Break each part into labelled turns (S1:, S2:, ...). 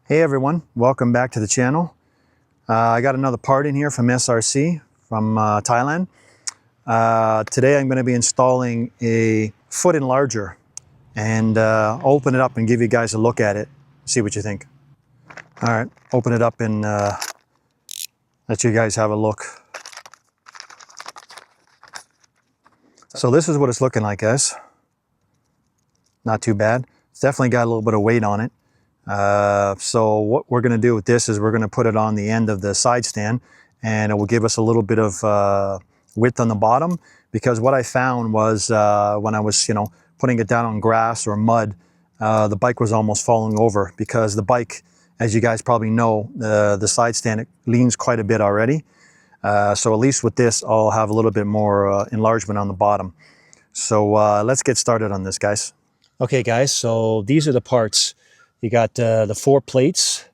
S1: Hey everyone, welcome back to the channel. I got another part in here from SRC from Thailand. Today I'm going to be installing a foot enlarger and I'll open it up and give you guys a look at it, see what you think. All right, open it up and let you guys have a look. So this is what it's looking like, guys. Not too bad. It's definitely got a little bit of weight on it. So what we're going to do with this is we're going to put it on the end of the side stand, and it will give us a little bit of width on the bottom, because what I found was when I was putting it down on grass or mud, the bike was almost falling over, because the bike, as you guys probably know, the side stand, it leans quite a bit already. So at least with this I'll have a little bit more enlargement on the bottom. So let's get started on this, guys. Okay guys, so these are the parts. You got the 4 plates,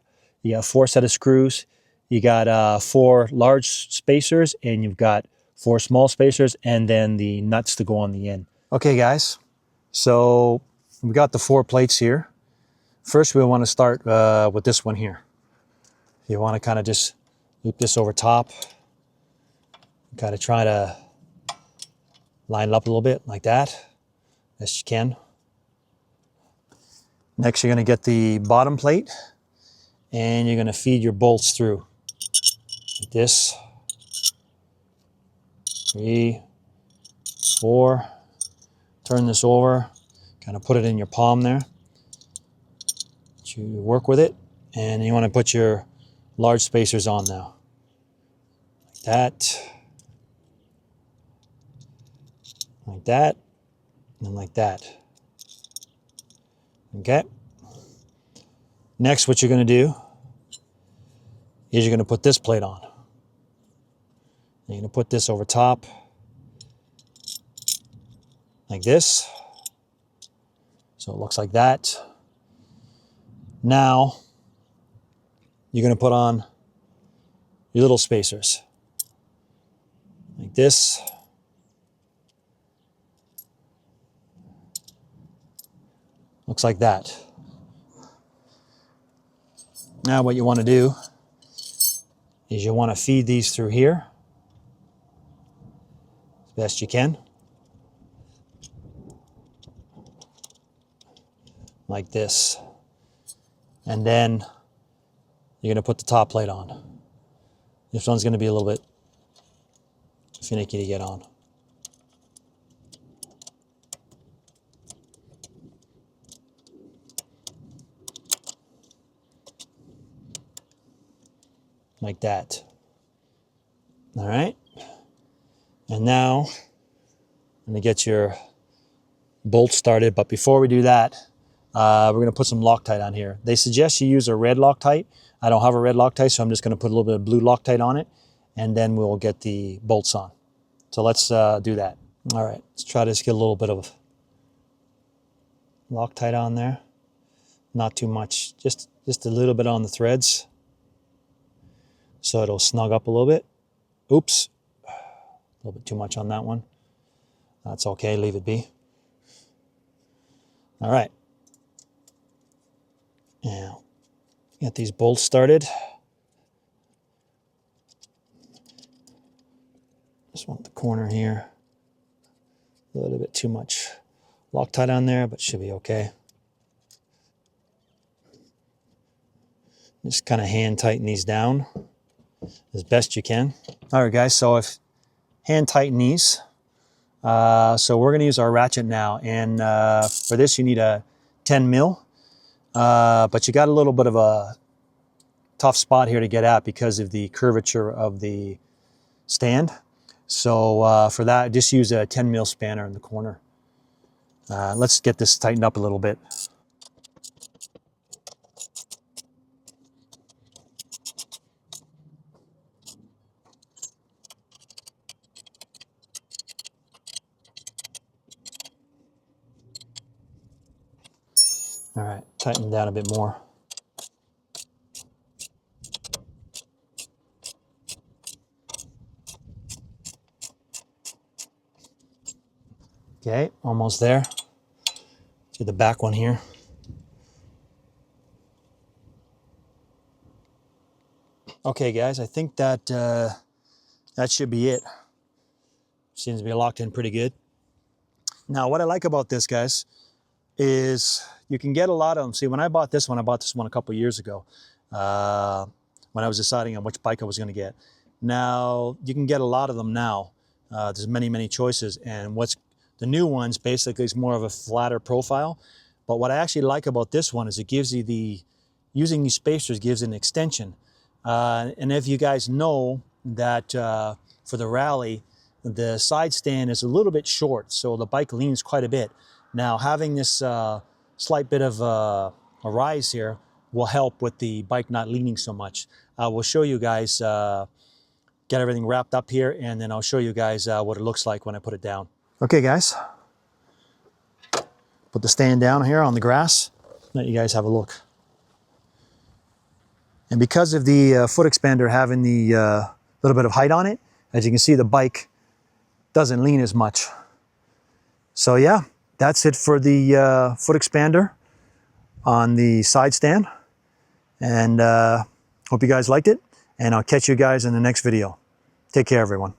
S1: you got 4 set of screws, you got 4 large spacers, and you've got 4 small spacers, and then the nuts to go on the end. Okay guys, so we got the 4 plates here. First we want to start with this one here. You want to kind of just loop this over top, kind of try to line it up a little bit like that, as you can. Next, you're going to get the bottom plate, and you're going to feed your bolts through like this. 3, 4. Turn this over, kind of put it in your palm there. You work with it, and you want to put your large spacers on now. Like that. Like that. And like that. Okay. Next, what you're going to do is you're going to put this plate on. You're going to put this over top like this. So it looks like that. Now, you're going to put on your little spacers like this. Looks like that. Now what you want to do is you want to feed these through here as best you can. Like this. And then you're going to put the top plate on. This one's going to be a little bit finicky to get on. Like that. All right. And now I'm going to get your bolts started. But before we do that, we're going to put some Loctite on here. They suggest you use a red Loctite. I don't have a red Loctite, so I'm just going to put a little bit of blue Loctite on it, and then we'll get the bolts on. So let's do that. All right. Let's try to just get a little bit of Loctite on there. Not too much. Just a little bit on the threads, so it'll snug up a little bit. Oops, a little bit too much on that one. That's okay, leave it be. All right. Now, get these bolts started. Just want the corner here. A little bit too much Loctite on there, but should be okay. Just kind of hand tighten these down as best you can. All right, guys, so if hand tighten these. So we're going to use our ratchet now, and for this you need a 10 mil, but you got a little bit of a tough spot here to get at because of the curvature of the stand. So for that, just use a 10 mil spanner in the corner. Let's get this tightened up a little bit. All right, tighten down a bit more. Okay, almost there. To the back one here. Okay guys, I think that that should be it. Seems to be locked in pretty good. Now what I like about this, guys, is you can get a lot of them. See, when I bought this one a couple years ago, when I was deciding on which bike I was going to get. Now you can get a lot of them now. There's many choices, and what's the new ones basically is more of a flatter profile. But what I actually like about this one is it gives you using these spacers gives an extension. And if you guys know that for the Rally, the side stand is a little bit short, so the bike leans quite a bit. Now having this slight bit of a rise here will help with the bike not leaning so much. We'll show you guys, get everything wrapped up here, and then I'll show you guys what it looks like when I put it down. Okay guys, put the stand down here on the grass, let you guys have a look. And because of the foot expander having the little bit of height on it, as you can see, the bike doesn't lean as much. So yeah, that's it for the foot expander on the side stand. And hope you guys liked it, and I'll catch you guys in the next video. Take care, everyone.